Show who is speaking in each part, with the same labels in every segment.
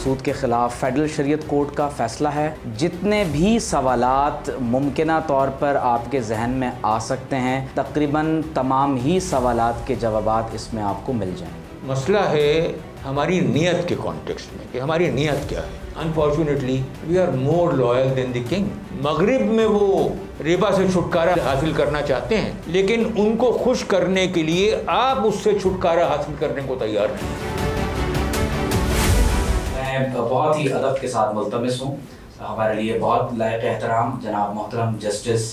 Speaker 1: سود کے خلاف فیڈرل شریعت کورٹ کا فیصلہ ہے۔ جتنے بھی سوالات ممکنہ طور پر آپ کے ذہن میں آ سکتے ہیں، تقریباً تمام ہی سوالات کے جوابات اس میں آپ کو مل جائیں۔
Speaker 2: مسئلہ ہے ہماری نیت کے کانٹیکسٹ میں کہ ہماری نیت کیا ہے۔ Unfortunately we are more loyal than the king. مغرب میں وہ ربا سے چھٹکارا حاصل کرنا چاہتے ہیں، لیکن ان کو خوش کرنے کے لیے آپ اس سے چھٹکارا حاصل کرنے کو تیار نہیں۔
Speaker 1: میں بہت ہی ادب کے ساتھ ملتمس ہوں، ہمارے لیے بہت لائق احترام جناب محترم جسٹس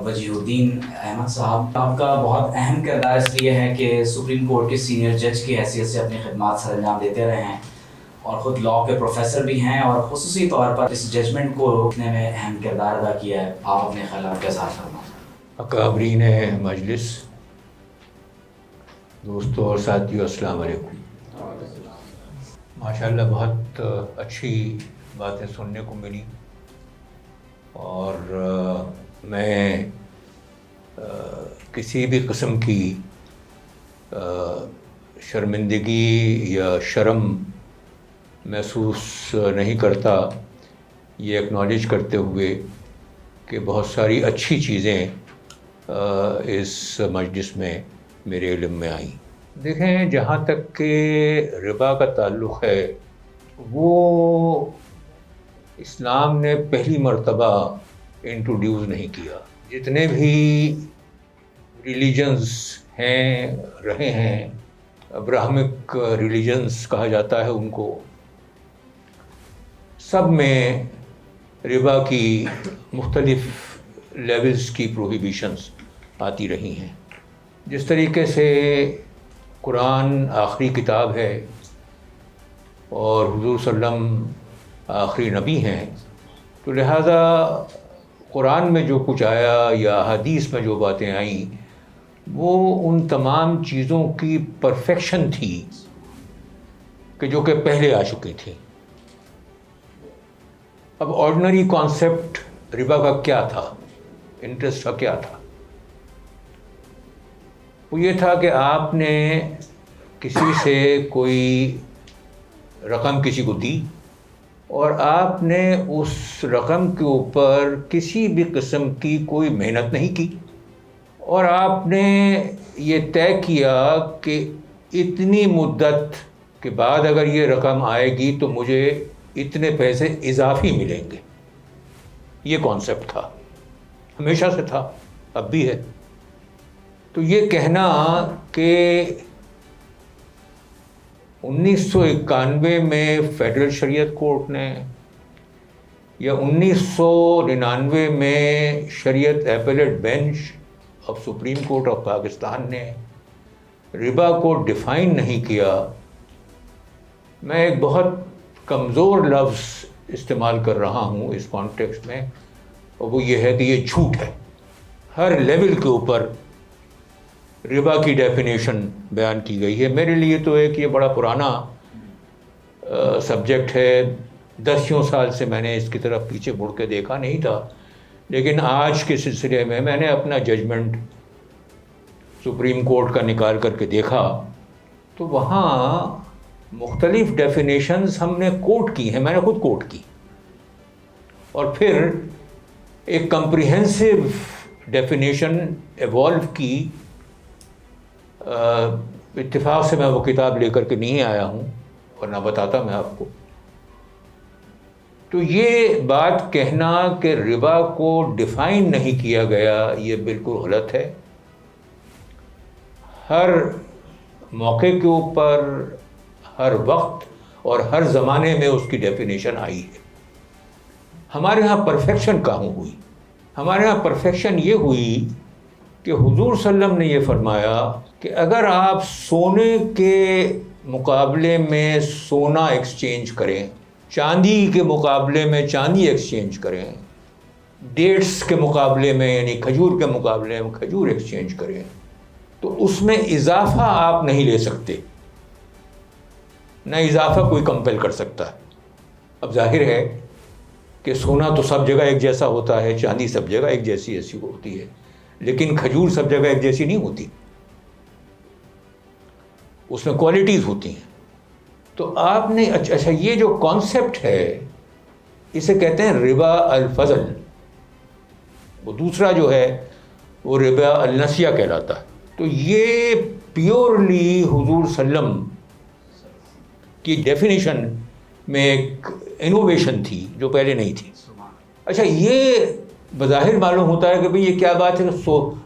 Speaker 1: وجیہ الدین احمد صاحب، آپ کا بہت اہم کردار اس لیے ہے کہ سپریم کورٹ کے سینئر جج کی حیثیت سے اپنی خدمات سر انجام دیتے رہے ہیں اور خود لاء کے پروفیسر بھی ہیں، اور خصوصی طور پر اس ججمنٹ کو روکنے میں اہم کردار ادا کیا ہے۔ آپ اپنے خیالات کا اظہار فرمائیں۔
Speaker 2: اکابرین مجلس، دوستوں اور ساتھیوں، السلام علیکم۔ ماشاءاللہ بہت اچھی باتیں سننے کو ملی، اور میں کسی بھی قسم کی شرمندگی یا شرم محسوس نہیں کرتا، یہ ایکنالج کرتے ہوئے کہ بہت ساری اچھی چیزیں اس مجلس میں میرے علم میں آئیں۔ دیکھیں، جہاں تک کہ ربا کا تعلق ہے، وہ اسلام نے پہلی مرتبہ انٹروڈیوس نہیں کیا۔ جتنے بھی ریلیجنز ہیں، رہے ہیں، ابراہمک ریلیجنز کہا جاتا ہے ان کو، سب میں ربا کی مختلف لیولز کی پروہیبیشنز آتی رہی ہیں۔ جس طریقے سے قرآن آخری کتاب ہے اور حضور صلی اللہ علیہ وسلم آخری نبی ہیں، تو لہٰذا قرآن میں جو کچھ آیا یا حدیث میں جو باتیں آئیں، وہ ان تمام چیزوں کی پرفیکشن تھی کہ جو کہ پہلے آ چکی تھی۔ اب آرڈنری کانسیپٹ ربا کا کیا تھا، انٹرسٹ کا کیا تھا؟ وہ یہ تھا کہ آپ نے کسی سے کوئی رقم کسی کو دی، اور آپ نے اس رقم کے اوپر کسی بھی قسم کی کوئی محنت نہیں کی، اور آپ نے یہ طے کیا کہ اتنی مدت کے بعد اگر یہ رقم آئے گی تو مجھے اتنے پیسے اضافی ملیں گے۔ یہ کانسیپٹ تھا، ہمیشہ سے تھا، اب بھی ہے۔ تو یہ کہنا کہ 1991 میں فیڈرل شریعت کورٹ نے یا 1999 میں شریعت applet bench of supreme court of Pakistan نے ربا کو ڈیفائن نہیں کیا، میں ایک بہت کمزور لفظ استعمال کر رہا ہوں اس کانٹیکسٹ میں، اور وہ یہ ہے کہ یہ جھوٹ ہے۔ ہر لیول کے اوپر ربا کی ڈیفینیشن بیان کی گئی ہے۔ میرے لیے تو ایک یہ بڑا پرانا سبجیکٹ ہے، 10 سال سے میں نے اس کی طرف پیچھے مڑ کے دیکھا نہیں تھا، لیکن آج کے سلسلے میں نے اپنا ججمنٹ سپریم کورٹ کا نکال کر کے دیکھا، تو وہاں مختلف ڈیفینیشنز ہم نے کوٹ کی ہیں، میں نے خود کوٹ کی، اور پھر ایک کمپریہنسو ڈیفینیشن ایوالو کی۔ اتفاق سے میں وہ کتاب لے کر کے نہیں آیا ہوں، ورنہ بتاتا میں آپ کو۔ تو یہ بات کہنا کہ ربا کو ڈیفائن نہیں کیا گیا، یہ بالکل غلط ہے۔ ہر موقع کے اوپر، ہر وقت اور ہر زمانے میں اس کی ڈیفینیشن آئی ہے۔ ہمارے ہاں پرفیکشن کہاں ہوئی؟ ہمارے ہاں پرفیکشن یہ ہوئی کہ حضور صلی اللہ علیہ وسلم نے یہ فرمایا کہ اگر آپ سونے کے مقابلے میں سونا ایکسچینج کریں، چاندی کے مقابلے میں چاندی ایکسچینج کریں، ڈیٹس کے مقابلے میں یعنی کھجور کے مقابلے میں کھجور ایکسچینج کریں، تو اس میں اضافہ آپ نہیں لے سکتے، نہ اضافہ کوئی کمپیل کر سکتا ہے۔ اب ظاہر ہے کہ سونا تو سب جگہ ایک جیسا ہوتا ہے، چاندی سب جگہ ایک جیسی ایسی ہوتی ہے، لیکن کھجور سب جگہ ایک جیسی نہیں ہوتی، اس میں کوالٹیز ہوتی ہیں۔ تو آپ نے اچھا یہ جو کانسیپٹ ہے اسے کہتے ہیں ربا الفضل، وہ دوسرا جو ہے وہ ربا النسیہ کہلاتا ہے. تو یہ پیورلی حضور صلی اللہ علیہ وسلم کی ڈیفینیشن میں ایک انوویشن تھی جو پہلے نہیں تھی. اچھا یہ بظاہر معلوم ہوتا ہے کہ بھئی یہ کیا بات ہے،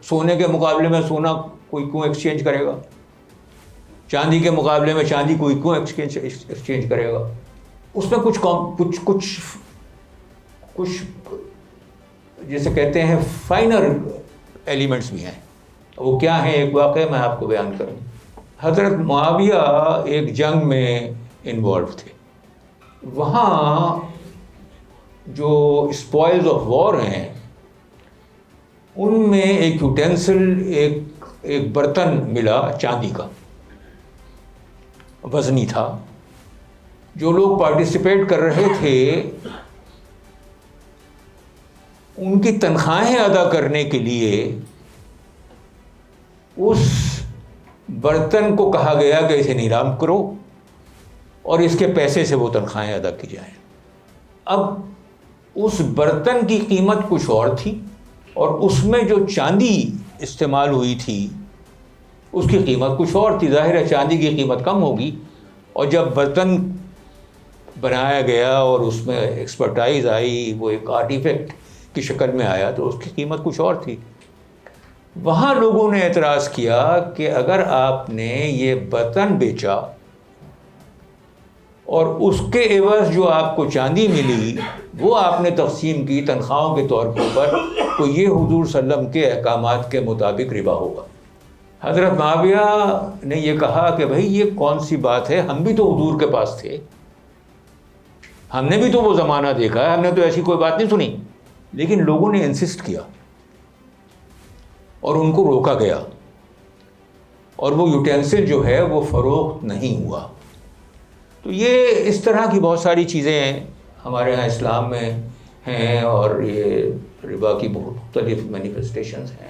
Speaker 2: سونے کے مقابلے میں سونا کوئی کیوں ایکسچینج کرے گا، چاندی کے مقابلے میں چاندی کوئی کیوں ایکسچینج کرے گا. اس میں کچھ جیسے کہتے ہیں فائنر ایلیمنٹس بھی ہیں. وہ کیا ہیں، ایک واقعہ میں آپ کو بیان کروں. حضرت معاویہ ایک جنگ میں انوالو تھے. وہاں جو اسپوائلز آف وار ہیں ان میں ایک یوٹینسل، ایک برتن ملا چاندی کا، وزنی تھا. جو لوگ پارٹیسپیٹ کر رہے تھے ان کی تنخواہیں ادا کرنے کے لیے اس برتن کو کہا گیا کہ اسے نیلام کرو اور اس کے پیسے سے وہ تنخواہیں ادا کی جائیں. اب اس برتن کی قیمت کچھ اور تھی اور اس میں جو چاندی استعمال ہوئی تھی اس کی قیمت کچھ اور تھی. ظاہر ہے چاندی کی قیمت کم ہوگی، اور جب برتن بنایا گیا اور اس میں ایکسپرٹائز آئی، وہ ایک آرٹیفیکٹ کی شکل میں آیا تو اس کی قیمت کچھ اور تھی. وہاں لوگوں نے اعتراض کیا کہ اگر آپ نے یہ برتن بیچا اور اس کے عوض جو آپ کو چاندی ملی وہ آپ نے تقسیم کی تنخواہوں کے طور کے اوپر، تو یہ حضور صلی اللہ علیہ وسلم کے احکامات کے مطابق ربا ہوگا. حضرت معاویہ نے یہ کہا کہ بھائی یہ کون سی بات ہے، ہم بھی تو حضور کے پاس تھے، ہم نے بھی تو وہ زمانہ دیکھا ہے، ہم نے تو ایسی کوئی بات نہیں سنی. لیکن لوگوں نے انسسٹ کیا اور ان کو روکا گیا اور وہ یوٹینسل جو ہے وہ فروخت نہیں ہوا. تو یہ اس طرح کی بہت ساری چیزیں ہمارے ہاں اسلام میں ہیں اور یہ ربا کی بہت مختلف مینیفیسٹیشنز ہیں.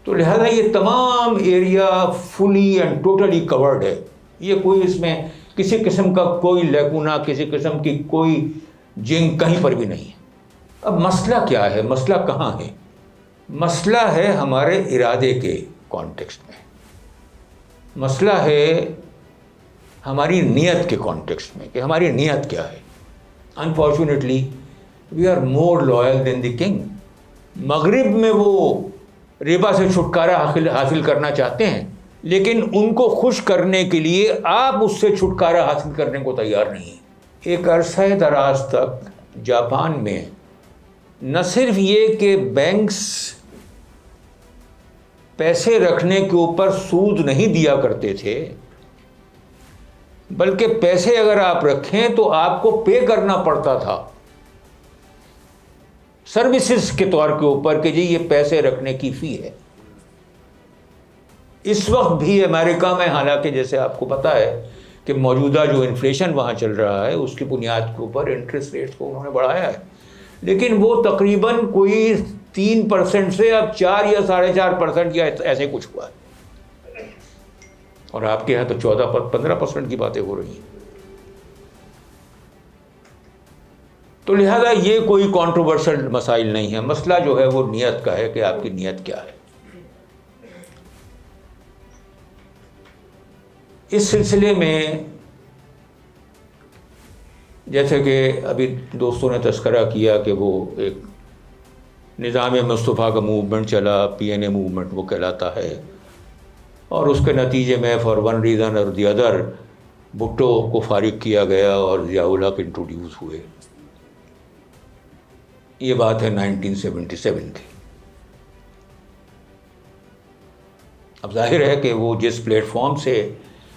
Speaker 2: تو لہذا یہ تمام ایریا فلی اینڈ ٹوٹلی کورڈ ہے. یہ کوئی اس میں کسی قسم کا کوئی لیکونہ، کسی قسم کی کوئی جنگ کہیں پر بھی نہیں ہے. اب مسئلہ کیا ہے، مسئلہ کہاں ہے؟ مسئلہ ہے ہمارے ارادے کے کانٹیکسٹ میں، مسئلہ ہے ہماری نیت کے کانٹیکسٹ میں کہ ہماری نیت کیا ہے. Unfortunately we are more loyal than the king. مغرب میں وہ ربا سے چھٹکارا حاصل کرنا چاہتے ہیں، لیکن ان کو خوش کرنے کے لیے آپ اس سے چھٹکارا حاصل کرنے کو تیار نہیں ہیں. ایک عرصہ دراز تک جاپان میں نہ صرف یہ کہ بینکس پیسے رکھنے کے اوپر سود نہیں دیا کرتے تھے، بلکہ پیسے اگر آپ رکھیں تو آپ کو پے کرنا پڑتا تھا سروسز کے طور کے اوپر کہ جی یہ پیسے رکھنے کی فی ہے. اس وقت بھی امریکہ میں، حالانکہ جیسے آپ کو پتہ ہے کہ موجودہ جو انفلیشن وہاں چل رہا ہے اس کی بنیاد کے اوپر انٹرسٹ ریٹس کو انہوں نے بڑھایا ہے، لیکن وہ تقریباً کوئی 3% سے اب 4 یا 4.5% یا ایسے کچھ ہوا ہے. اور آپ کے یہاں تو 14-15% کی باتیں ہو رہی ہیں. تو لہذا یہ کوئی کنٹروورشل مسائل نہیں ہے. مسئلہ جو ہے وہ نیت کا ہے کہ آپ کی نیت کیا ہے. اس سلسلے میں جیسے کہ ابھی دوستوں نے تذکرہ کیا کہ وہ ایک نظام مصطفیٰ کا موومنٹ چلا، PNA موومنٹ وہ کہلاتا ہے، اور اس کے نتیجے میں فار ون ریزن اور دی ادر بھٹو کو فارغ کیا گیا اور ضیاء الحق انٹروڈیوس ہوئے. یہ بات ہے 1977 کی. اب ظاہر ہے کہ وہ جس پلیٹ فارم سے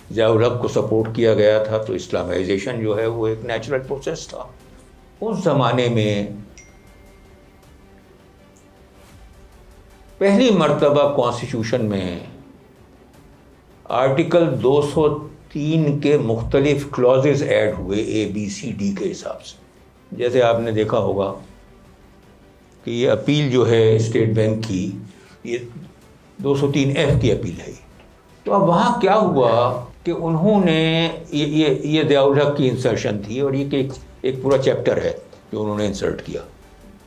Speaker 2: ضیاء الحق کو سپورٹ کیا گیا تھا تو اسلامائزیشن جو ہے وہ ایک نیچرل پروسیس تھا. اس زمانے میں پہلی مرتبہ کانسٹیٹیوشن میں آرٹیکل 203 کے مختلف کلازز ایڈ ہوئے ABCD کے حساب سے. جیسے آپ نے دیکھا ہوگا کہ یہ اپیل جو ہے اسٹیٹ بینک کی، یہ 203F کی اپیل ہے. تو اب وہاں کیا ہوا کہ انہوں نے یہ ضیاء الحق کی انسرشن تھی اور یہ کہ ایک پورا چیپٹر ہے جو انہوں نے انسرٹ کیا.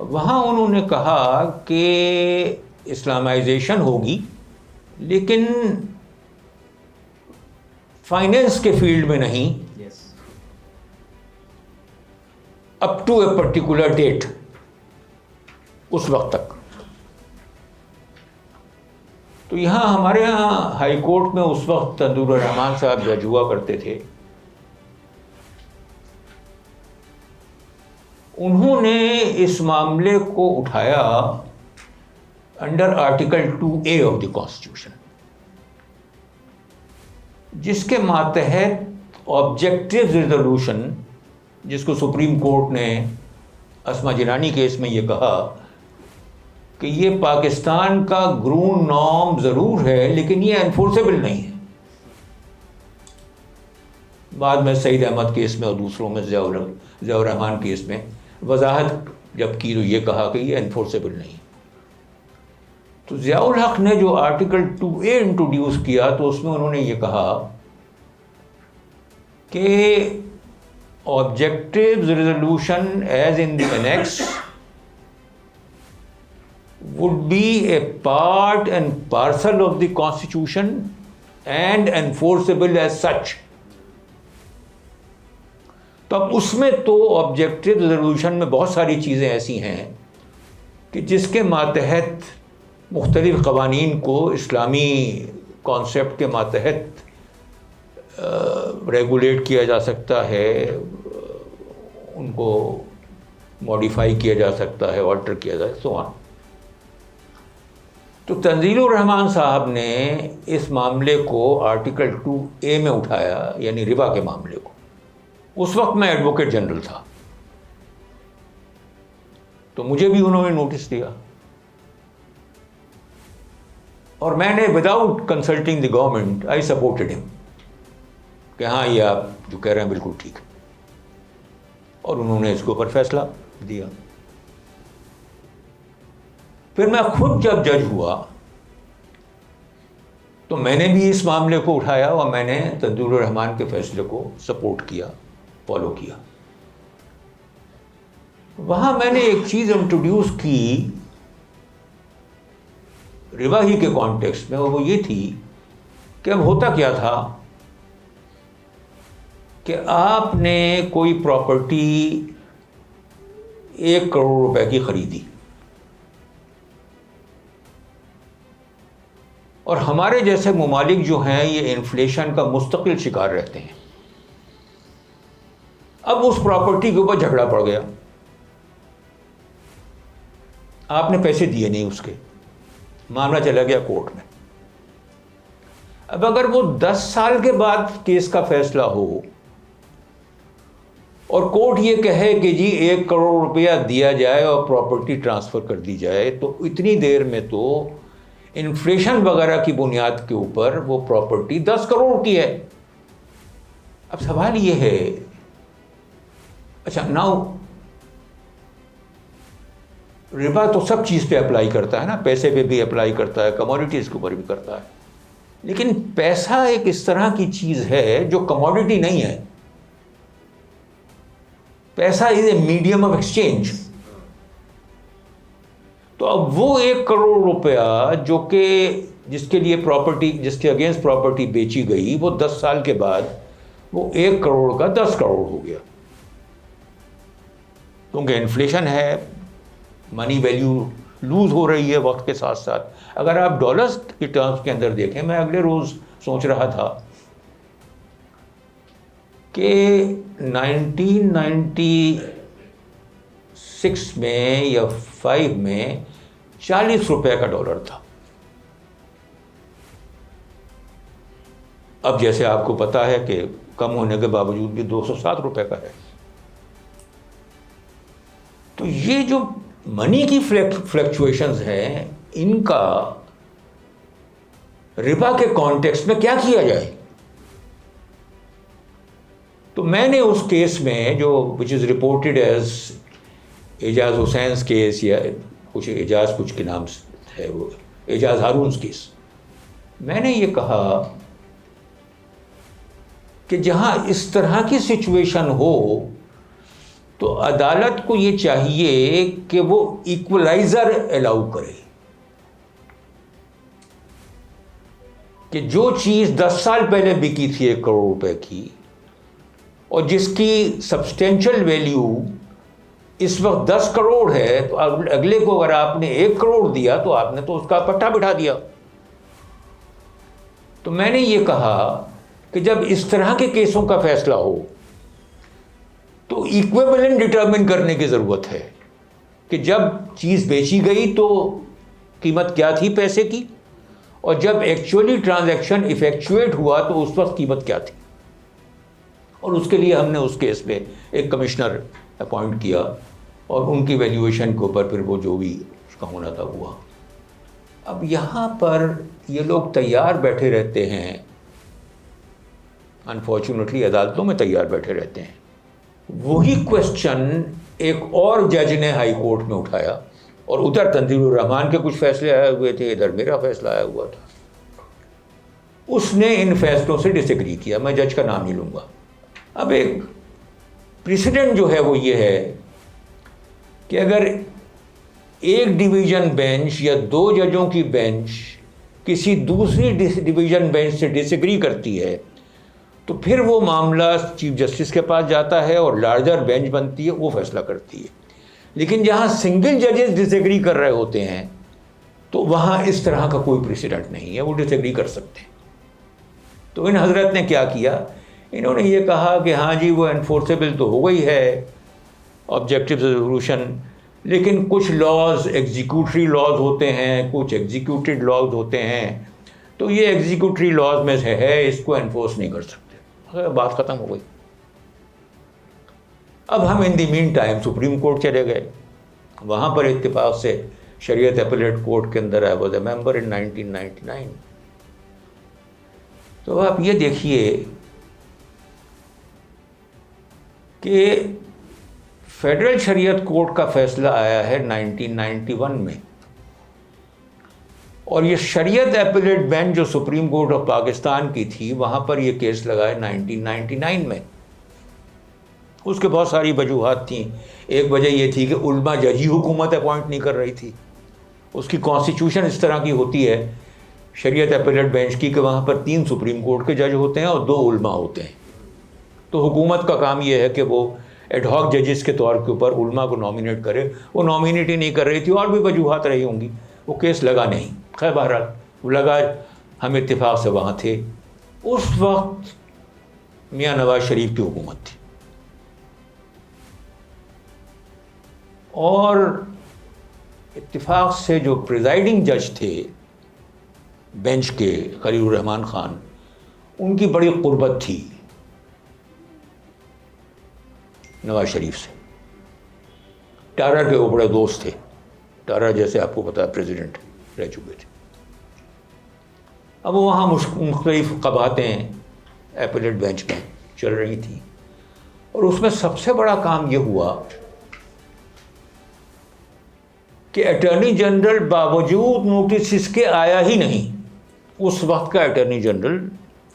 Speaker 2: وہاں انہوں نے کہا کہ اسلامائزیشن ہوگی لیکن فائنینس کے فیلڈ میں نہیں, up to a particular date, اس وقت تک. تو یہاں ہمارے یہاں ہائی کورٹ میں اس وقت تندور الرحمان صاحب جج ہوا کرتے تھے. انہوں نے اس معاملے کو اٹھایا under article 2A of the constitution, جس کے ماتحت آبجیکٹو ریزولوشن, جس کو سپریم کورٹ نے اسما جیلانی کیس میں یہ کہا کہ یہ پاکستان کا گرون نارم ضرور ہے لیکن یہ انفورسیبل نہیں ہے. بعد میں سعید احمد کیس میں اور دوسروں میں ضیاء الرحمان کیس میں وضاحت جب کی تو یہ کہا کہ یہ انفورسیبل نہیں. تو ضیاء الحق نے جو آرٹیکل 2A انٹروڈیوس کیا تو اس میں انہوں نے یہ کہا کہ objective resolution as in the annex would be a part and parcel of the constitution and enforceable as such. تو اب اس میں تو آبجیکٹو ریزولوشن میں بہت ساری چیزیں ایسی ہیں کہ جس کے ماتحت مختلف قوانین کو اسلامی کانسیپٹ کے ماتحت ریگولیٹ کیا جا سکتا ہے, ان کو ماڈیفائی کیا جا سکتا ہے, آلٹر کیا جا سکتا ہے. تو تنزیل الرحمان صاحب نے اس معاملے کو آرٹیکل 2A میں اٹھایا, یعنی ربا کے معاملے کو. اس وقت میں ایڈوکیٹ جنرل تھا تو مجھے بھی انہوں نے نوٹس دیا اور میں نے without consulting the government I supported ہم کہ ہاں یہ آپ جو کہہ رہے ہیں بالکل ٹھیک ہے, اور انہوں نے اس کے اوپر فیصلہ دیا. پھر میں خود جب جج ہوا تو میں نے بھی اس معاملے کو اٹھایا اور میں نے تنزیل الرحمان کے فیصلے کو سپورٹ کیا, فالو کیا. وہاں میں نے ایک چیز انٹروڈیوس کی ربا ہی کے کانٹیکسٹ میں, اور وہ یہ تھی کہ اب ہوتا کیا تھا کہ آپ نے کوئی پراپرٹی 1 کروڑ روپے کی خریدی اور ہمارے جیسے ممالک جو ہیں یہ انفلیشن کا مستقل شکار رہتے ہیں. اب اس پراپرٹی کے اوپر جھگڑا پڑ گیا, آپ نے پیسے دیے نہیں, اس کے معاملہ چلا گیا کورٹ میں. اب اگر وہ 10 سال کے بعد کیس کا فیصلہ ہو اور کورٹ یہ کہے کہ جی 1 کروڑ روپیہ دیا جائے اور پراپرٹی ٹرانسفر کر دی جائے, تو اتنی دیر میں تو انفلیشن وغیرہ کی بنیاد کے اوپر وہ پراپرٹی 10 کروڑ کی ہے. اب سوال یہ ہے, اچھا ناؤ ربا تو سب چیز پہ اپلائی کرتا ہے نا, پیسے پہ بھی اپلائی کرتا ہے, کموڈیٹیز کے اوپر بھی کرتا ہے, لیکن پیسہ ایک اس طرح کی چیز ہے جو کموڈیٹی نہیں ہے. پیسہ از اے میڈیم آف ایکسچینج. تو اب وہ 1 کروڑ روپیہ جو کہ جس کے لیے پراپرٹی, جس کے اگینسٹ پراپرٹی بیچی گئی, وہ 10 سال کے بعد وہ 1 کروڑ کا 10 کروڑ ہو گیا, کیونکہ انفلیشن ہے, منی ویلیو لوز ہو رہی ہے وقت کے ساتھ ساتھ. اگر آپ ڈالرز کی ٹرمز کے اندر دیکھیں, میں اگلے روز سوچ رہا تھا کہ 1996 میں یا 5 میں 40 روپے کا ڈالر تھا. اب جیسے آپ کو پتا ہے کہ کم ہونے کے باوجود بھی 207 روپے کا ہے. تو یہ جو منی کی فلیکچویشنز ہیں, ان کا ربا کے کانٹیکسٹ میں کیا کیا جائے. تو میں نے اس کیس میں جو which is reported as Ijaz Hussain's case, یا کچھ اعجاز کچھ کے نام سے ہے, وہ اعجاز ہارون's کیس, میں نے یہ کہا کہ جہاں اس طرح کی سچویشن ہو تو عدالت کو یہ چاہیے کہ وہ ایکولائزر الاؤ کرے، کہ جو چیز 10 سال پہلے بکی تھی 1 کروڑ روپے کی اور جس کی سبسٹینشل ویلیو اس وقت 10 کروڑ ہے، تو اگلے کو اگر آپ نے 1 کروڑ دیا تو آپ نے تو اس کا پٹھا بٹھا دیا۔ تو میں نے یہ کہا کہ جب اس طرح کے کیسوں کا فیصلہ ہو تو ایکویولنٹ ڈٹرمن کرنے کی ضرورت ہے کہ جب چیز بیچی گئی تو قیمت کیا تھی پیسے کی، اور جب ایکچولی ٹرانزیکشن ایفیکچویٹ ہوا تو اس وقت قیمت کیا تھی۔ اور اس کے لیے ہم نے اس کیس میں ایک کمشنر اپوائنٹ کیا اور ان کی ویلیویشن کے اوپر پھر وہ جو بھی اس کا ہونا تھا ہوا۔ اب یہاں پر یہ لوگ تیار بیٹھے رہتے ہیں، انفارچونیٹلی عدالتوں میں تیار بیٹھے رہتے ہیں۔ وہی کوشچن ایک اور جج نے ہائی کورٹ میں اٹھایا، اور ادھر تنزیل الرحمان کے کچھ فیصلے آئے ہوئے تھے، ادھر میرا فیصلہ آیا ہوا تھا۔ اس نے ان فیصلوں سے ڈس ایگری کیا، میں جج کا نام نہیں لوں گا۔ اب ایک پریسیڈنٹ جو ہے وہ یہ ہے کہ اگر ایک ڈویژن بینچ یا 2 ججوں کی بینچ کسی دوسری ڈویژن بینچ سے ڈس ایگری کرتی ہے تو پھر وہ معاملہ چیف جسٹس کے پاس جاتا ہے اور لارجر بینچ بنتی ہے، وہ فیصلہ کرتی ہے۔ لیکن جہاں سنگل ججز ڈس ایگری کر رہے ہوتے ہیں تو وہاں اس طرح کا کوئی پریسیڈنٹ نہیں ہے، وہ ڈس ایگری کر سکتے ہیں۔ تو ان حضرت نے کیا کیا، انہوں نے یہ کہا کہ ہاں جی وہ انفورسیبل تو ہو گئی ہے آبجیکٹو ریزولوشن، لیکن کچھ لاز ایگزیکیوٹری لاز ہوتے ہیں، کچھ ایگزیکیوٹڈ لاز ہوتے ہیں، تو یہ ایگزیکیوٹری لاز میں سے ہے، اس کو انفورس نہیں کر سکتے۔ بات ختم ہو گئی۔ اب ہم ان دی مین ٹائم سپریم کورٹ چلے گئے، وہاں پر اتفاق سے شریعت اپیلیٹ کورٹ کے اندر آئی واز اے ممبر ان 1999۔ تو آپ یہ دیکھیے کہ فیڈرل شریعت کورٹ کا فیصلہ آیا ہے 1991 میں، اور یہ شریعت اپیلیٹ بینچ جو سپریم کورٹ آف پاکستان کی تھی وہاں پر یہ کیس لگا ہے 1999 میں۔ اس کے بہت ساری وجوہات تھیں۔ ایک وجہ یہ تھی کہ علماء ججی حکومت اپوائنٹ نہیں کر رہی تھی، اس کی کانسٹیٹیوشن اس طرح کی ہوتی ہے شریعت اپیلیٹ بینچ کی کہ وہاں پر 3 سپریم کورٹ کے جج ہوتے ہیں اور 2 علماء ہوتے ہیں۔ تو حکومت کا کام یہ ہے کہ وہ ایڈ ہاک ججز کے طور کے اوپر علماء کو نامینیٹ کرے، وہ نامینیٹ ہی نہیں کر رہی تھی، اور بھی وجوہات رہی ہوں گی، وہ کیس لگا نہیں۔ خیر بہرحال وہ لگا، ہم اتفاق سے وہاں تھے۔ اس وقت میاں نواز شریف کی حکومت تھی، اور اتفاق سے جو پریزائڈنگ جج تھے بینچ کے خلیل الرحمان خان، ان کی بڑی قربت تھی نواز شریف سے۔ ٹارا کے وہ بڑے دوست تھے، ٹارا جیسے آپ کو پتا ہے پریزیڈنٹ رہ چکے تھے۔ اب وہاں مختلف قباتیں اپیلیٹ بینچ میں چل رہی تھیں، اور اس میں سب سے بڑا کام یہ ہوا کہ اٹارنی جنرل باوجود نوٹسز کے آیا ہی نہیں۔ اس وقت کا اٹارنی جنرل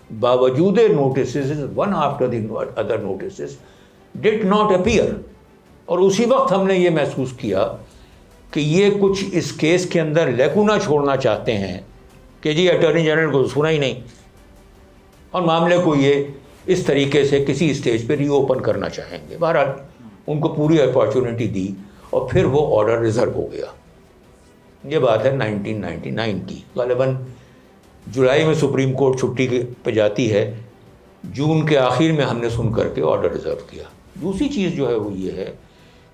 Speaker 2: باوجود notices one after the other notices did not appear, اور اسی وقت ہم نے یہ محسوس کیا کہ یہ کچھ اس کیس کے اندر لیکونہ چھوڑنا چاہتے ہیں کہ جی اٹارنی جنرل کو سنا ہی نہیں، اور معاملے کو یہ اس طریقے سے کسی اسٹیج پہ ری اوپن کرنا چاہیں گے۔ بہرحال ان کو پوری اپارچونیٹی دی اور پھر وہ آرڈر ریزرو ہو گیا۔ یہ بات ہے 1999 کی۔ غالباً جولائی میں سپریم کورٹ چھٹی پہ جاتی ہے، جون کے آخر میں ہم نے سن کر کے آرڈر ریزرو کیا۔ دوسری چیز جو ہے وہ یہ ہے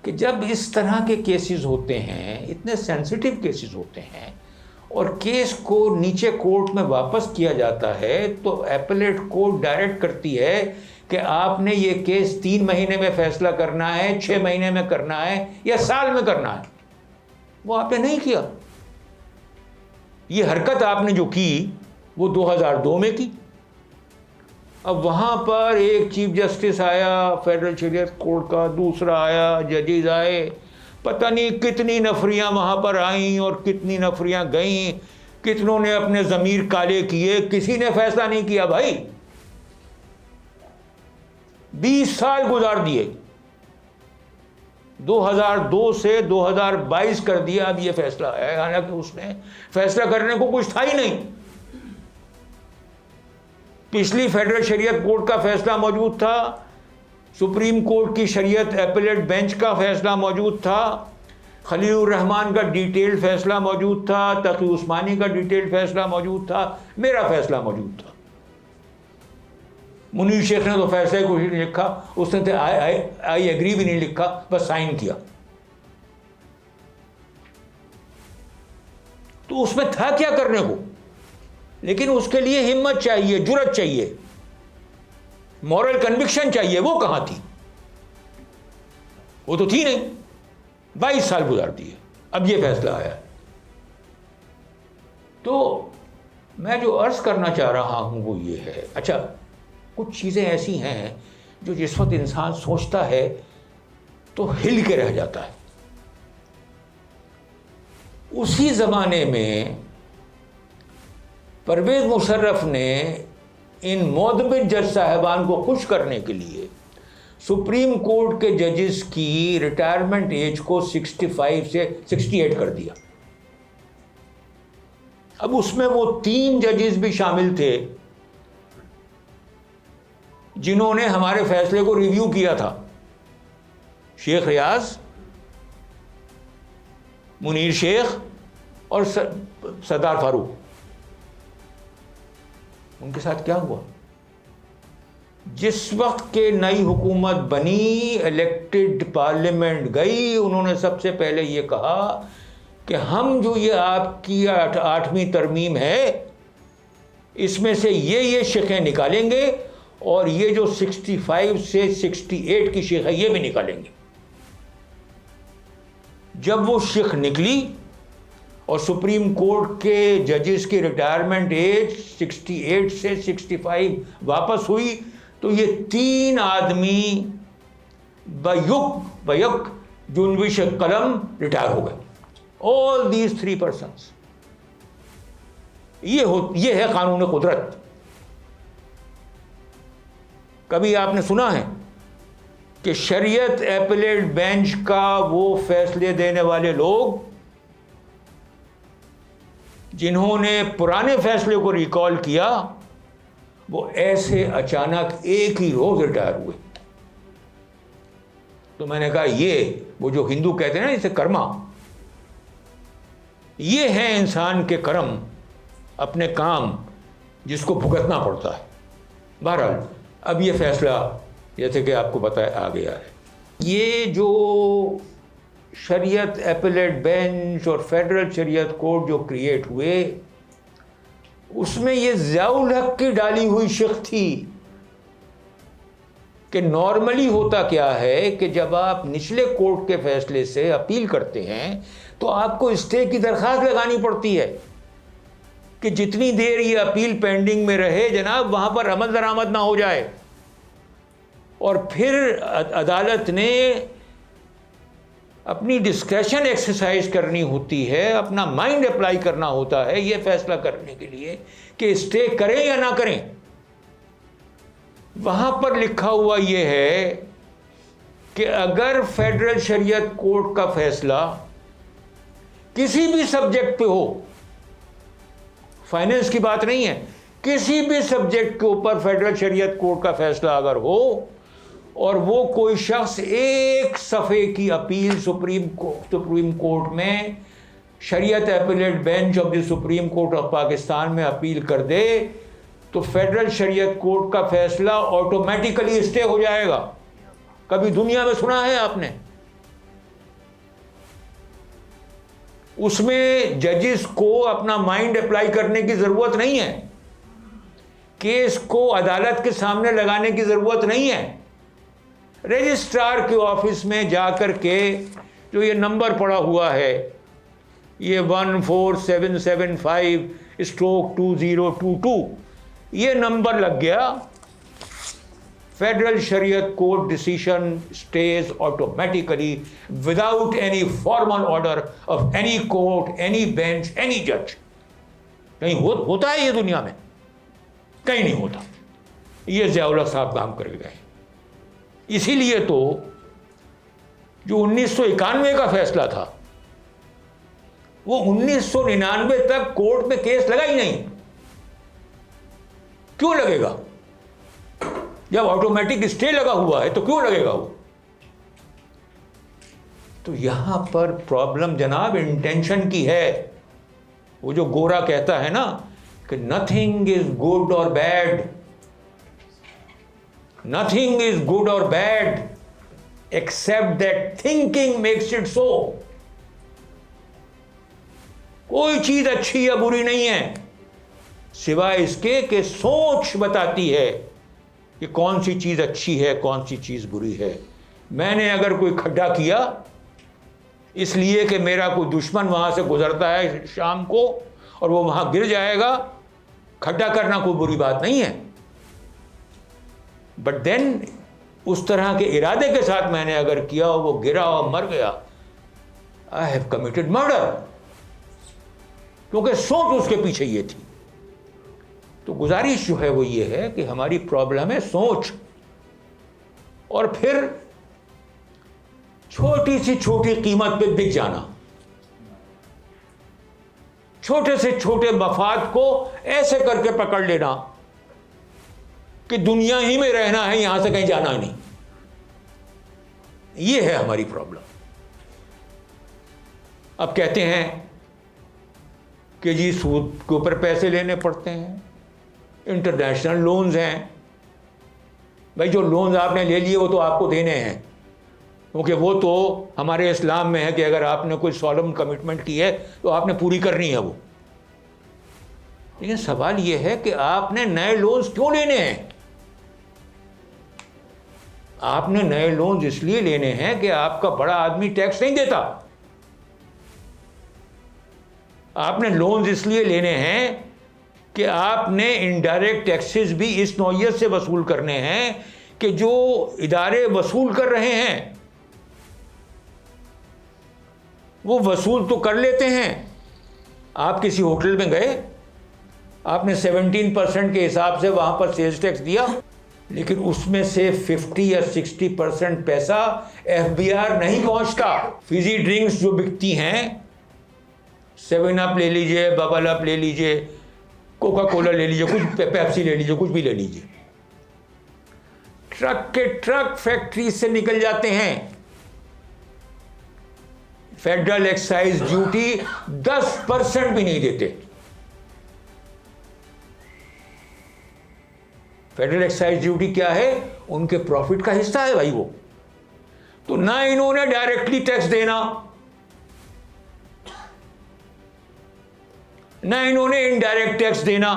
Speaker 2: کہ جب اس طرح کے کیسز ہوتے ہیں، اتنے سینسٹیو کیسز ہوتے ہیں، اور کیس کو نیچے کورٹ میں واپس کیا جاتا ہے تو ایپلیٹ کورٹ ڈائریکٹ کرتی ہے کہ آپ نے یہ کیس 3 مہینے میں فیصلہ کرنا ہے، 6 مہینے میں کرنا ہے، یا سال میں کرنا ہے۔ وہ آپ نے نہیں کیا۔ یہ حرکت آپ نے جو کی وہ 2002 میں کی۔ اب وہاں پر ایک چیف جسٹس آیا فیڈرل شریعت کورٹ کا، دوسرا آیا، ججز آئے، پتہ نہیں کتنی نفریاں وہاں پر آئیں اور کتنی نفریاں گئیں، کتنوں نے اپنے ضمیر کالے کیے، کسی نے فیصلہ نہیں کیا۔ بھائی 20 سال گزار دیے، 2002 سے 2022 کر دیا، اب یہ فیصلہ ہے، حالانکہ اس میں فیصلہ کرنے کو کچھ تھا ہی نہیں۔ پچھلی فیڈرل شریعت کورٹ کا فیصلہ موجود تھا، سپریم کورٹ کی شریعت ایپلیٹ بینچ کا فیصلہ موجود تھا، خلیل الرحمان کا ڈیٹیل فیصلہ موجود تھا، تقی عثمانی کا ڈیٹیل فیصلہ موجود تھا، میرا فیصلہ موجود تھا۔ منیر شیخ نے تو فیصلہ کچھ نہیں لکھا، اس نے تو آئی ایگری بھی نہیں لکھا، بس سائن کیا۔ تو اس میں تھا کیا کرنے کو، لیکن اس کے لیے ہمت چاہیے، جرأت چاہیے، مورل کنوکشن چاہیے، وہ کہاں تھی؟ وہ تو تھی نہیں۔ 22 سال گزار دیے، اب یہ فیصلہ آیا۔ تو میں جو عرض کرنا چاہ رہا ہوں وہ یہ ہے، اچھا کچھ چیزیں ایسی ہیں جو جس وقت انسان سوچتا ہے تو ہل کے رہ جاتا ہے۔ اسی زمانے میں پرویز مشرف نے ان معتمد جج صاحبان کو خوش کرنے کے لیے سپریم کورٹ کے ججز کی ریٹائرمنٹ ایج کو 65 سے 68 کر دیا۔ اب اس میں وہ 3 ججز بھی شامل تھے جنہوں نے ہمارے فیصلے کو ریویو کیا تھا، شیخ ریاض، منیر شیخ اور سردار فاروق۔ ان کے ساتھ کیا ہوا؟ جس وقت کہ نئی حکومت بنی، الیکٹڈ پارلیمنٹ گئی، انہوں نے سب سے پہلے یہ کہا کہ ہم جو یہ آپ کی 8ویں ترمیم ہے اس میں سے یہ شقیں نکالیں گے، اور یہ جو 65 سے 68 کی شق ہے یہ بھی نکالیں گے۔ جب وہ شق نکلی اور سپریم کورٹ کے ججز کی ریٹائرمنٹ ایج 68 سے 65 واپس ہوئی تو یہ 3 آدمی بیک جنبش قلم ریٹائر ہو گئے۔ All these 3 persons۔ یہ ہے قانون قدرت۔ کبھی آپ نے سنا ہے کہ شریعت ایپلیٹ بینچ کا وہ فیصلے دینے والے لوگ جنہوں نے پرانے فیصلے کو ریکال کیا وہ ایسے اچانک ایک ہی روز ریٹائر ہوئے؟ تو میں نے کہا یہ وہ جو ہندو کہتے ہیں نا اسے کرما، یہ ہے انسان کے کرم، اپنے کام جس کو بھگتنا پڑتا ہے۔ بہرحال اب یہ فیصلہ جیسے کہ آپ کو پتہ ہے آ گیا ہے۔ یہ جو شریعت ایپلیٹ بینچ اور فیڈرل شریعت کورٹ جو کریٹ ہوئے، اس میں یہ ضیاء الحق کی ڈالی ہوئی شق تھی کہ نارملی ہوتا کیا ہے کہ جب آپ نچلے کورٹ کے فیصلے سے اپیل کرتے ہیں تو آپ کو اسٹے کی درخواست لگانی پڑتی ہے کہ جتنی دیر یہ اپیل پینڈنگ میں رہے جناب وہاں پر عمل درآمد نہ ہو جائے، اور پھر عدالت نے اپنی ڈسکریشن ایکسرسائز کرنی ہوتی ہے، اپنا مائنڈ اپلائی کرنا ہوتا ہے یہ فیصلہ کرنے کے لیے کہ اسٹے کریں یا نہ کریں۔ وہاں پر لکھا ہوا یہ ہے کہ اگر فیڈرل شریعت کورٹ کا فیصلہ کسی بھی سبجیکٹ پہ ہو، فائنینس کی بات نہیں ہے، کسی بھی سبجیکٹ کے اوپر فیڈرل شریعت کورٹ کا فیصلہ اگر ہو اور وہ کوئی شخص ایک صفحے کی اپیل سپریم کورٹ میں شریعت applet bench of the supreme court of Pakistan میں اپیل کر دے تو فیڈرل شریعت کورٹ کا فیصلہ آٹومیٹیکلی اسٹے ہو جائے گا۔ کبھی دنیا میں سنا ہے آپ نے؟ اس میں ججز کو اپنا مائنڈ اپلائی کرنے کی ضرورت نہیں ہے، کیس کو عدالت کے سامنے لگانے کی ضرورت نہیں ہے۔ رجسٹرار کے آفس میں جا کر کے جو یہ نمبر پڑا ہوا ہے، یہ 14775/2022 یہ نمبر لگ گیا، فیڈرل شریعت court decision stays automatically without any formal order of any court, any bench, any judge۔ کہیں ہوتا ہے یہ دنیا میں؟ کہیں نہیں ہوتا۔ یہ ضیاء الحق صاحب کام کر گئے۔ اسی لیے تو جو 1991 کا فیصلہ تھا وہ 1999 تک کورٹ میں کیس لگا ہی نہیں. کیوں لگے گا؟ جب آٹومیٹک اسٹے لگا ہوا ہے تو کیوں لگے گا وہ؟ تو یہاں پر پرابلم جناب انٹینشن کی ہے. وہ جو گورا کہتا ہے نا کہ nothing is good or bad, nothing is good or bad except that thinking makes it so. کوئی چیز اچھی یا بری نہیں ہے سوائے اس کے کہ سوچ بتاتی ہے کہ کون سی چیز اچھی ہے کون سی چیز بری ہے. میں نے اگر کوئی کھڈا کیا اس لیے کہ میرا کوئی دشمن وہاں سے گزرتا ہے شام کو اور وہ وہاں گر جائے گا، کھڈا کرنا کوئی بری بات نہیں ہے. بٹ دین اس طرح کے ارادے کے ساتھ میں نے اگر کیا اور وہ گرا اور مر گیا، آئی ہیو کمیٹڈ مرڈر، کیونکہ سوچ اس کے پیچھے یہ تھی. تو گزارش جو ہے وہ یہ ہے کہ ہماری پرابلم ہے سوچ، اور پھر چھوٹی سی چھوٹی قیمت پہ بک جانا، چھوٹے سے چھوٹے مفاد کو ایسے کر کے پکڑ لینا کہ دنیا ہی میں رہنا ہے، یہاں سے کہیں جانا ہی نہیں. یہ ہے ہماری پرابلم. اب کہتے ہیں کہ جی سود کے اوپر پیسے لینے پڑتے ہیں، انٹرنیشنل لونز ہیں. بھائی جو لونز آپ نے لے لیے وہ تو آپ کو دینے ہیں، کیونکہ وہ تو ہمارے اسلام میں ہے کہ اگر آپ نے کوئی سولم کمٹمنٹ کی ہے تو آپ نے پوری کرنی ہے وہ. لیکن سوال یہ ہے کہ آپ نے نئے لونز کیوں لینے ہیں؟ آپ نے نئے لونز اس لیے لینے ہیں کہ آپ کا بڑا آدمی ٹیکس نہیں دیتا. آپ نے لونز اس لیے لینے ہیں کہ آپ نے انڈائریکٹ ٹیکسز بھی اس نوعیت سے وصول کرنے ہیں کہ جو ادارے وصول کر رہے ہیں وہ وصول تو کر لیتے ہیں. آپ کسی ہوٹل میں گئے، آپ نے 17% کے حساب سے وہاں پر سیلز ٹیکس دیا، لیکن اس میں سے 50 یا 60% پیسہ FBR نہیں پہنچتا. فیزی ڈرنکس جو بکتی ہیں، 7 اپ لے لیجئے، ببل اپ لے لیجئے، کوکا کولا لے لیجئے، کچھ پیپسی لے لیجئے، کچھ بھی لے لیجئے، ٹرک کے ٹرک فیکٹری سے نکل جاتے ہیں. فیڈرل ایکسائز ڈیوٹی 10% بھی نہیں دیتے. فیڈرل ایکسائز ڈیوٹی کیا ہے؟ ان کے پروفٹ کا حصہ ہے بھائی وہ. تو نہ انہوں نے ڈائریکٹلی ٹیکس دینا، نہ انہوں نے انڈائریکٹ ٹیکس دینا.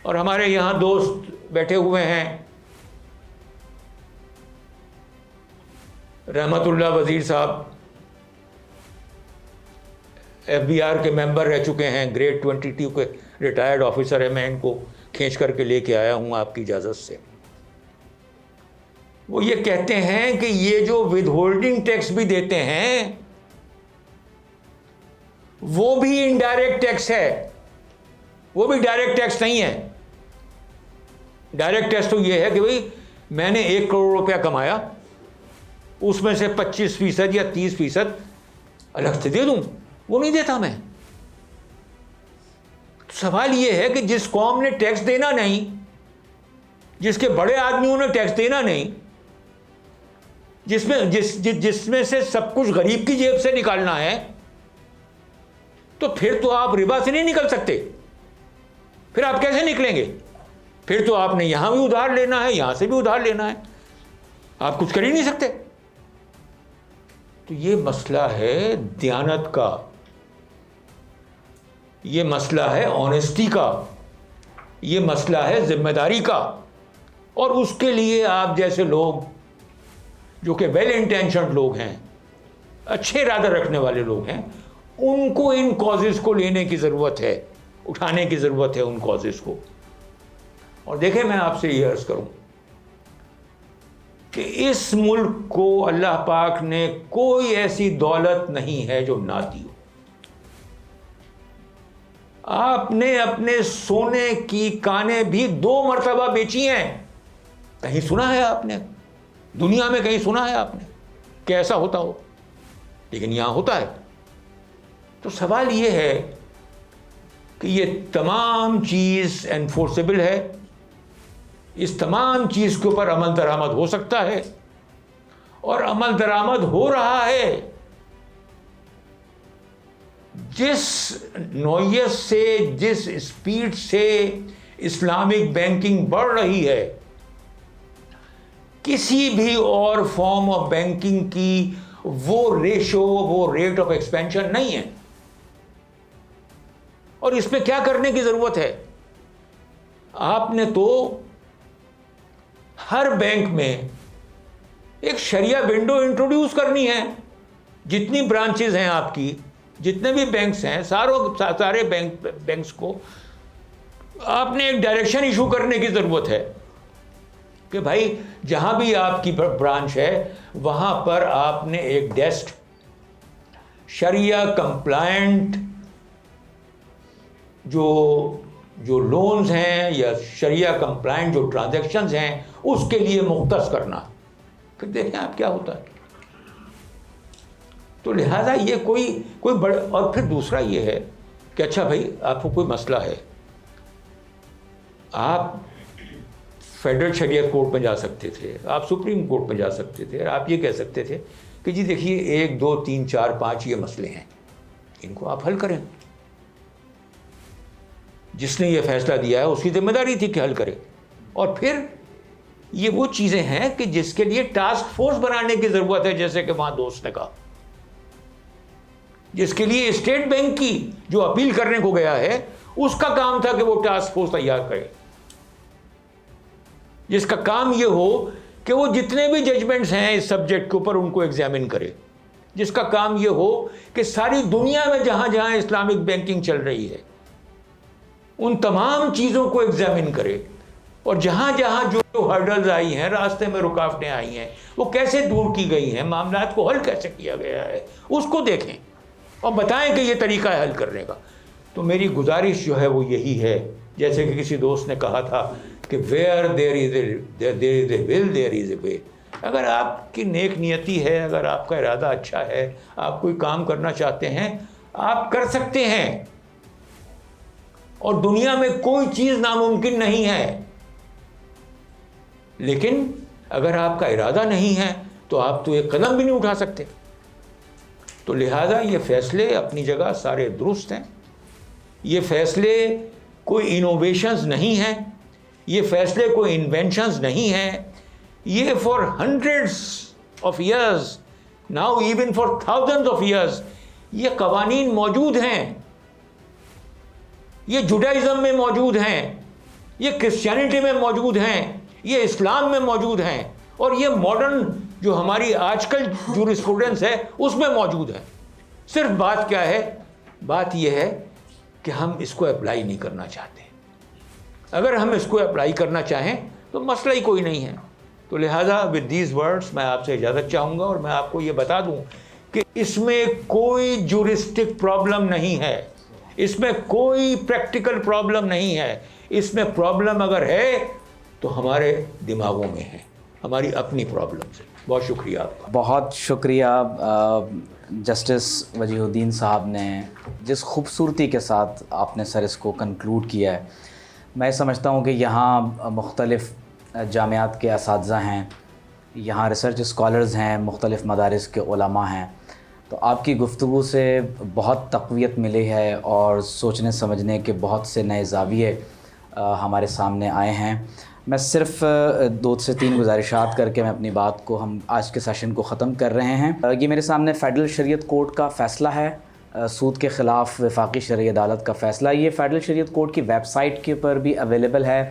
Speaker 2: اور ہمارے یہاں دوست بیٹھے ہوئے ہیں، رحمت اللہ وزیر صاحب FBR کے ممبر رہ چکے ہیں، گریڈ 22 کے ریٹائرڈ آفیسر ہے. میں ان کو کھینچ کر کے لے کے آیا ہوں آپ کی اجازت سے. وہ یہ کہتے ہیں کہ یہ جو ود ہولڈنگ ٹیکس بھی دیتے ہیں وہ بھی انڈائریکٹ ٹیکس ہے، وہ بھی ڈائریکٹ ٹیکس نہیں ہے. ڈائریکٹ ٹیکس تو یہ ہے کہ بھئی میں نے 1 کروڑ روپیہ کمایا، اس میں سے 25% یا 30% الگ سے دے دوں، وہ نہیں دیتا میں. سوال یہ ہے کہ جس قوم نے ٹیکس دینا نہیں، جس کے بڑے آدمیوں نے ٹیکس دینا نہیں، جس میں سے سب کچھ غریب کی جیب سے نکالنا ہے، تو پھر تو آپ ربا سے نہیں نکل سکتے. پھر آپ کیسے نکلیں گے؟ پھر تو آپ نے یہاں بھی ادھار لینا ہے، یہاں سے بھی ادھار لینا ہے، آپ کچھ کر ہی نہیں سکتے. تو یہ مسئلہ ہے دیانت کا، یہ مسئلہ ہے آنیسٹی کا، یہ مسئلہ ہے ذمہ داری کا. اور اس کے لیے آپ جیسے لوگ جو کہ ویل انٹینشنڈ لوگ ہیں، اچھے ارادے رکھنے والے لوگ ہیں، ان کو ان کازز کو لینے کی ضرورت ہے، اٹھانے کی ضرورت ہے ان کازز کو. اور دیکھیں میں آپ سے یہ عرض کروں کہ اس ملک کو اللہ پاک نے کوئی ایسی دولت نہیں ہے جو نہ دی ہو. آپ نے اپنے سونے کی کانیں بھی 2 مرتبہ بیچی ہیں، کہیں سنا ہے آپ نے؟ دنیا میں کہیں سنا ہے آپ نے کہ ایسا ہوتا ہو؟ لیکن یہاں ہوتا ہے. تو سوال یہ ہے کہ یہ تمام چیز انفورسیبل ہے، اس تمام چیز کے اوپر عمل درآمد ہو سکتا ہے، اور عمل درآمد ہو رہا ہے. جس نوعیت سے، جس اسپیڈ سے اسلامک بینکنگ بڑھ رہی ہے، کسی بھی اور فارم آف بینکنگ کی وہ ریشو، وہ ریٹ آف ایکسپینشن نہیں ہے. اور اس پہ کیا کرنے کی ضرورت ہے؟ آپ نے تو ہر بینک میں ایک شریعہ ونڈو انٹروڈیوس کرنی ہے. جتنی برانچز ہیں آپ کی، جتنے بھی بینکس ہیں، سارے بینکس کو آپ نے ایک ڈائریکشن ایشو کرنے کی ضرورت ہے کہ بھائی جہاں بھی آپ کی برانچ ہے وہاں پر آپ نے ایک ڈیسک شریعہ کمپلائنٹ جو لونز ہیں یا شریعہ کمپلائنٹ جو ٹرانزیکشنز ہیں اس کے لیے مختص کرنا. پھر دیکھیں آپ کیا ہوتا ہے. تو لہذا یہ کوئی بڑا. اور پھر دوسرا یہ ہے کہ اچھا بھائی آپ کو کوئی مسئلہ ہے، آپ فیڈرل شریعت کورٹ میں جا سکتے تھے، آپ سپریم کورٹ میں جا سکتے تھے، آپ یہ کہہ سکتے تھے کہ جی دیکھیے 1 2 3 4 5 یہ مسئلے ہیں، ان کو آپ حل کریں. جس نے یہ فیصلہ دیا ہے اس کی ذمہ داری تھی کہ حل کرے. اور پھر یہ وہ چیزیں ہیں کہ جس کے لیے ٹاسک فورس بنانے کی ضرورت ہے، جیسے کہ وہاں دوست نے کہا، جس کے لیے اسٹیٹ بینک کی جو اپیل کرنے کو گیا ہے اس کا کام تھا کہ وہ ٹاسک فورس تیار کرے، جس کا کام یہ ہو کہ وہ جتنے بھی ججمنٹس ہیں اس سبجیکٹ کے اوپر ان کو ایگزامن کرے، جس کا کام یہ ہو کہ ساری دنیا میں جہاں جہاں اسلامک بینکنگ چل رہی ہے ان تمام چیزوں کو ایگزامن کرے، اور جہاں جہاں جو ہرڈلز آئی ہیں، راستے میں رکاوٹیں آئی ہیں، وہ کیسے دور کی گئی ہیں، معاملات کو حل کیسے کیا گیا ہے، اس کو دیکھیں اور بتائیں کہ یہ طریقہ ہے حل کرنے کا. تو میری گزارش جو ہے وہ یہی ہے، جیسے کہ کسی دوست نے کہا تھا کہ where there is a will there is a way. اگر آپ کی نیک نیتی ہے، اگر آپ کا ارادہ اچھا ہے، آپ کوئی کام کرنا چاہتے ہیں، آپ کر سکتے ہیں. اور دنیا میں کوئی چیز ناممکن نہیں ہے. لیکن اگر آپ کا ارادہ نہیں ہے تو آپ تو ایک قدم بھی نہیں اٹھا سکتے. تو لہذا یہ فیصلے اپنی جگہ سارے درست ہیں. یہ فیصلے کوئی انوویشنز نہیں ہیں، یہ فیصلے کوئی انوینشنز نہیں ہیں. یہ for hundreds of years, now even for thousands of years یہ قوانین موجود ہیں. یہ جوڈائزم میں موجود ہیں، یہ کرسچینٹی میں موجود ہیں، یہ اسلام میں موجود ہیں، اور یہ ماڈرن جو ہماری آج کل جورسپروڈنس ہے اس میں موجود ہے. صرف بات کیا ہے؟ بات یہ ہے کہ ہم اس کو اپلائی نہیں کرنا چاہتے. اگر ہم اس کو اپلائی کرنا چاہیں تو مسئلہ ہی کوئی نہیں ہے. تو لہٰذا ود دیز ورڈس میں آپ سے اجازت چاہوں گا، اور میں آپ کو یہ بتا دوں کہ اس میں کوئی جورسٹک پرابلم نہیں ہے، اس میں کوئی پریکٹیکل پرابلم نہیں ہے. اس میں پرابلم اگر ہے تو ہمارے دماغوں میں ہے، ہماری اپنی پرابلمس ہے. بہت شکریہ آپ کا.
Speaker 1: بہت شکریہ جسٹس وجیہ الدین صاحب نے جس خوبصورتی کے ساتھ آپ نے سر اس کو کنکلوڈ کیا ہے. میں سمجھتا ہوں کہ یہاں مختلف جامعات کے اساتذہ ہیں، یہاں ریسرچ اسکالرز ہیں، مختلف مدارس کے علماء ہیں. تو آپ کی گفتگو سے بہت تقویت ملی ہے اور سوچنے سمجھنے کے بہت سے نئے زاویے ہمارے سامنے آئے ہیں. میں صرف 2 سے 3 گزارشات کر کے میں اپنی بات کو، ہم آج کے سیشن کو ختم کر رہے ہیں. یہ میرے سامنے فیڈرل شریعت کورٹ کا فیصلہ ہے، سود کے خلاف وفاقی شرعی عدالت کا فیصلہ. یہ فیڈرل شریعت کورٹ کی ویب سائٹ کے اوپر بھی اویلیبل ہے.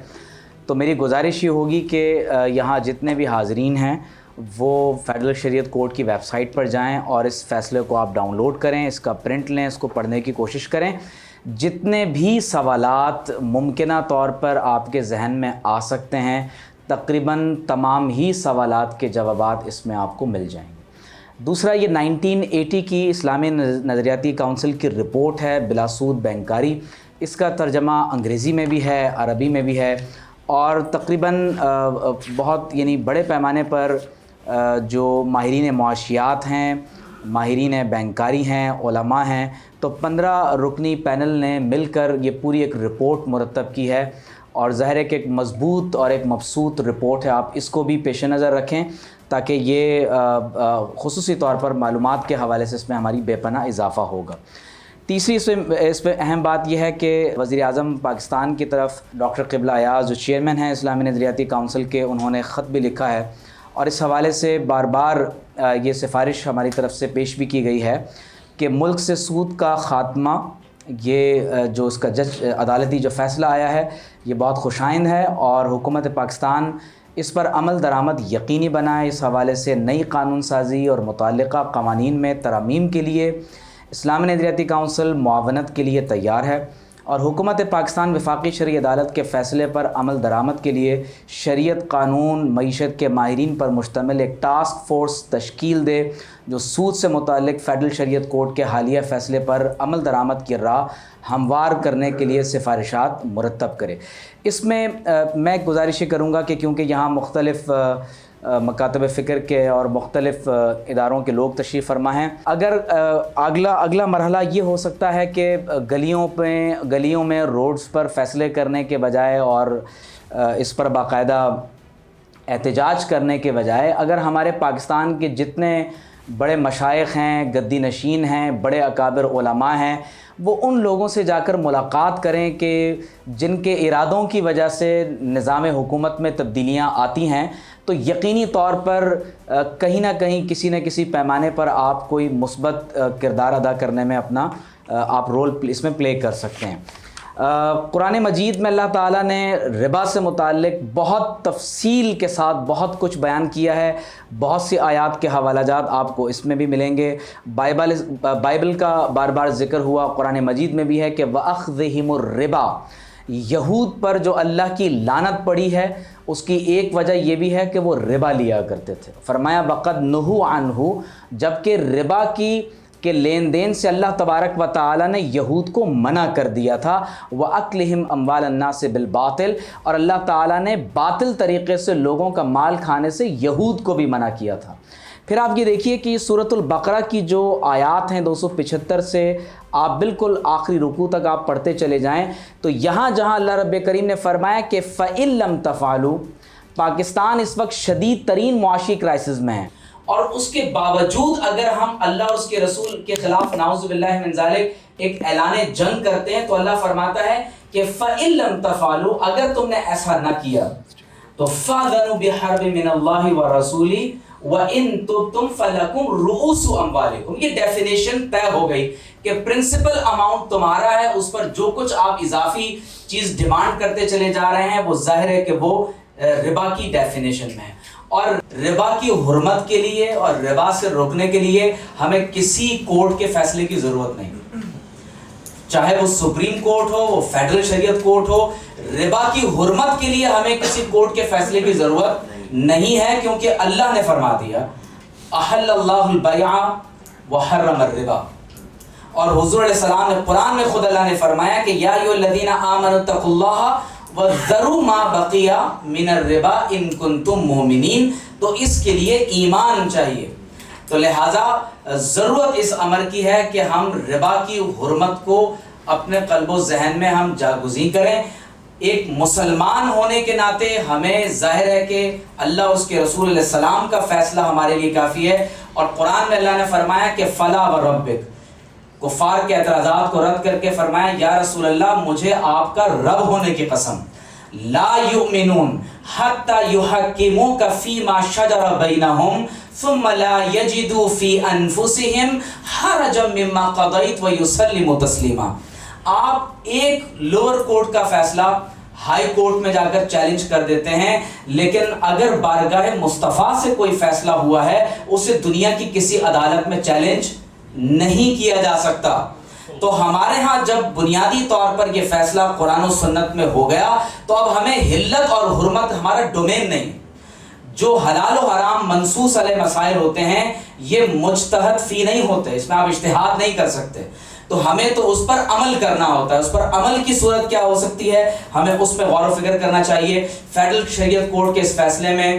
Speaker 1: تو میری گزارش یہ ہوگی کہ یہاں جتنے بھی حاضرین ہیں وہ فیڈرل شریعت کورٹ کی ویب سائٹ پر جائیں اور اس فیصلے کو آپ ڈاؤن لوڈ کریں، اس کا پرنٹ لیں، اس کو پڑھنے کی کوشش کریں. جتنے بھی سوالات ممکنہ طور پر آپ کے ذہن میں آ سکتے ہیں، تقریباً تمام ہی سوالات کے جوابات اس میں آپ کو مل جائیں گے. دوسرا، یہ 1980 کی اسلامی نظریاتی کونسل کی رپورٹ ہے بلا سود بینکاری. اس کا ترجمہ انگریزی میں بھی ہے، عربی میں بھی ہے، اور تقریباً بہت بڑے پیمانے پر جو ماہرین معاشیات ہیں، ماہرین بینکاری ہیں، علماء ہیں، تو 15 رکنی پینل نے مل کر یہ پوری ایک رپورٹ مرتب کی ہے، اور ظاہر ہے کہ ایک مضبوط اور ایک مبسوط رپورٹ ہے. آپ اس کو بھی پیش نظر رکھیں تاکہ یہ خصوصی طور پر معلومات کے حوالے سے اس میں ہماری بے پناہ اضافہ ہوگا. تیسری اس پہ اہم بات یہ ہے کہ وزیر اعظم پاکستان کی طرف ڈاکٹر قبلہ ایاز جو چیئرمین ہیں اسلامی نظریاتی کونسل کے، انہوں نے خط بھی لکھا ہے، اور اس حوالے سے بار بار یہ سفارش ہماری طرف سے پیش بھی کی گئی ہے کہ ملک سے سود کا خاتمہ، یہ جو اس کا عدالتی جو فیصلہ آیا ہے یہ بہت خوشائند ہے، اور حکومت پاکستان اس پر عمل درآمد یقینی بنائے. اس حوالے سے نئی قانون سازی اور متعلقہ قوانین میں ترامیم کے لیے اسلامی نظریاتی کونسل معاونت کے لیے تیار ہے، اور حکومت پاکستان وفاقی شرعی عدالت کے فیصلے پر عمل درآمد کے لیے شریعت، قانون، معیشت کے ماہرین پر مشتمل ایک ٹاسک فورس تشکیل دے جو سود سے متعلق فیڈرل شریعت کورٹ کے حالیہ فیصلے پر عمل درآمد کی راہ ہموار کرنے کے لیے سفارشات مرتب کرے. اس میں میں گزارش کروں گا کہ کیونکہ یہاں مختلف مکاتب فکر کے اور مختلف اداروں کے لوگ تشریف فرما ہیں، اگر اگلا مرحلہ یہ ہو سکتا ہے کہ گلیوں میں روڈز پر فیصلے کرنے کے بجائے اور اس پر باقاعدہ احتجاج کرنے کے بجائے اگر ہمارے پاکستان کے جتنے بڑے مشائخ ہیں، گدی نشین ہیں، بڑے اکابر علماء ہیں، وہ ان لوگوں سے جا کر ملاقات کریں کہ جن کے ارادوں کی وجہ سے نظام حکومت میں تبدیلیاں آتی ہیں، تو یقینی طور پر کہیں نہ کہیں کسی نہ کسی پیمانے پر آپ کوئی مثبت کردار ادا کرنے میں اپنا آپ رول اس میں پلے کر سکتے ہیں. قرآن مجید میں اللہ تعالیٰ نے ربا سے متعلق بہت تفصیل کے ساتھ بہت کچھ بیان کیا ہے. بہت سی آیات کے حوالہ جات آپ کو اس میں بھی ملیں گے. بائبل کا بار بار ذکر ہوا، قرآن مجید میں بھی ہے کہ وَأَخْذِهِمُ الرِّبَا، یہود پر جو اللہ کی لعنت پڑی ہے اس کی ایک وجہ یہ بھی ہے کہ وہ ربا لیا کرتے تھے. فرمایا وَقَدْ نُهُوا عَنْهُ، جبکہ ربا کے لین دین سے اللہ تبارک و تعالی نے یہود کو منع کر دیا تھا. وَأَكْلِهِمْ أَمْوَالَ النَّاسِ بِالْبَاطِلِ، اور اللہ تعالیٰ نے باطل طریقے سے لوگوں کا مال کھانے سے یہود کو بھی منع کیا تھا. پھر آپ یہ دیکھیے کہ سورۃ البقرہ کی جو آیات ہیں 275 سے آپ بالکل آخری رکوع تک آپ پڑھتے چلے جائیں تو یہاں جہاں اللہ رب کریم نے فرمایا کہ فَإِن لَمْ تَفْعَلُوا، پاکستان اس وقت شدید ترین معاشی کرائسس میں ہے، اور اس کے باوجود اگر ہم اللہ اور اس کے رسول کے خلاف نعوذ باللہ من ذالک ایک اعلان جنگ کرتے ہیں تو اللہ فرماتا ہے کہ فَإِن لَمْ تَفْعَلُوا، اگر تم نے ایسا نہ کیا تو فَأْذَنُوا بِحَرْبٍ مِّنَ اللَّهِ وَرَسُولِهِ وَإِن تُبْتُمْ فَلَكُمْ رُؤُوسُ أَمْوَالِكُمْ. یہ ڈیفینیشن طے ہو گئی کہ پرنسپل اماؤنٹ تمہارا ہے، اس پر جو کچھ آپ اضافی چیز ڈیمانڈ کرتے چلے جا رہے ہیں وہ ظاہر ہے کہ وہ ربا کی ڈیفینیشن میں ہے. اور ربا کی حرمت کے لیے اور ربا سے روکنے کے لیے ہمیں کسی کورٹ کے فیصلے کی ضرورت نہیں، چاہے وہ سپریم کورٹ ہو، وہ فیڈرل شریعت کورٹ ہو. ربا کی حرمت کے لیے ہمیں کسی کورٹ کے فیصلے کی ضرورت نہیں ہے، کیونکہ اللہ نے فرما دیا احل اللہ البیع وحرم الربا. اور حضور علیہ السلام نے قرآن میں خود اللہ نے فرمایا کہ یا ایھا الذین آمنوا اتقوا اللہ وذروا ما بقی من الربا ان کنتم مؤمنین. تو اس کے لیے ایمان چاہیے، تو لہٰذا ضرورت اس امر کی ہے کہ ہم ربا کی حرمت کو اپنے قلب و ذہن میں ہم جاگزیں کریں. ایک مسلمان ہونے کے ناطے ہمیں ظاہر ہے کہ اللہ اس کے رسول علیہ السلام کا فیصلہ ہمارے لیے کافی ہے. اور قرآن میں اللہ نے فرمایا کہ فلا وربک، کفار کے اعتراضات کو رد کر کے فرمایا یا رسول اللہ مجھے آپ کا رب ہونے کی قسم، لا یؤمنون حتی یحکموک فیما شجر بینہم ثم لا یجدوا فی انفسہم حرجا مما قضیت ویسلموا تسلیما. آپ ایک لوور کورٹ کا فیصلہ ہائی کورٹ میں جا کر چیلنج کر دیتے ہیں، لیکن اگر بارگاہ مصطفیٰ سے کوئی فیصلہ ہوا ہے اسے دنیا کی کسی عدالت میں چیلنج نہیں کیا جا سکتا. تو ہمارے ہاں جب بنیادی طور پر یہ فیصلہ قرآن و سنت میں ہو گیا تو اب ہمیں حلت اور حرمت ہمارا ڈومین نہیں. جو حلال و حرام منصوص علیہ مسائل ہوتے ہیں یہ مجتہد فی نہیں ہوتے، اس میں آپ اجتہاد نہیں کر سکتے. تو ہمیں تو اس پر عمل کرنا ہوتا ہے. اس پر عمل کی صورت کیا ہو سکتی ہے، ہمیں اس میں غور و فکر کرنا چاہیے. فیڈرل شریعت کورٹ کے اس فیصلے میں